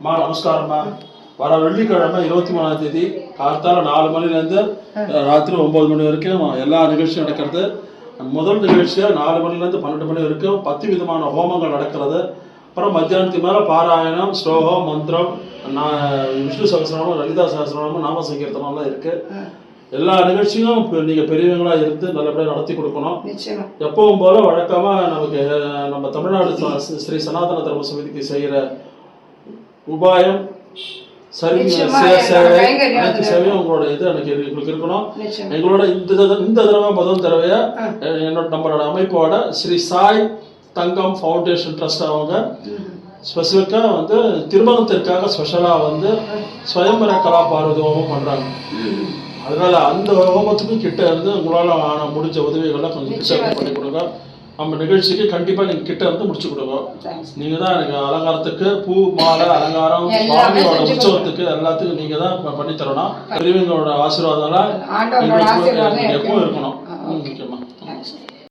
நமஸ்காரம்மா. வர வெள்ளிக்கிழமை 23ஆம் தேதி கார்த்தால 4 மணிலேருந்து ராத்திரி 9 மணி வரைக்கும் எல்லா நிகழ்ச்சியும் நடக்கிறது. முதல் நிகழ்ச்சியாக 4 மணிலேருந்து 12 மணி வரைக்கும் 10 விதமான ஹோமங்கள் நடக்கிறது. அப்புறம் மத்தியானத்துக்கு மேலே பாராயணம், ஸ்லோகம், மந்திரம், விஷ்ணு சகஸ்ரநாமம், லலிதா சகஸ்ரநாமம், நாம சங்கீர்த்தனம்லாம் இருக்குது. எல்லா நிகழ்ச்சியும் நீங்கள் பெரியவங்களாக இருந்து நல்லபடியாக நடத்தி கொடுக்கணும். எப்பவும் போல வழக்கமாக நமக்கு நம்ம தமிழ்நாடு ஸ்ரீ சனாதன தர்ம சமிதிக்கு செய்கிற உபாயம் அனைத்து சேவையும் உங்களோட இது எனக்கு எங்களுக்கு இருக்கணும். எங்களோட இந்த தடவை முதல் தடவையா நம்மளோட அமைப்போட ஸ்ரீ சாய் தங்கம் ஃபவுண்டேஷன் ட்ரஸ்ட் அவங்க ஸ்பெசிஃபிக்காக வந்து திருமணத்திற்காக ஸ்பெஷலாக ஸ்வயம்பர கலா பார்வதி ஹோமம் பண்ணுறாங்க. அதனால அந்த ஹோமத்துக்கும் கிட்ட இருந்து உங்களால் முடிஞ்ச உதவிகளை கொஞ்சம் கிட்ட பண்ணி கொடுங்க. நம்ம நிகழ்ச்சிக்கு கண்டிப்பாக நீங்கள் கிட்ட இருந்து முடிச்சு கொடுங்க. நீங்கள் தான் எனக்கு அலங்காரத்துக்கு பூ மாலை அலங்காரம் சுவாமியோட உற்சவத்துக்கு எல்லாத்துக்கும் நீங்கள் தான் பண்ணி தரணும். பெரியவங்களோட ஆசீர்வாதம்லாம் எப்பவும் இருக்கணும். முக்கியமாக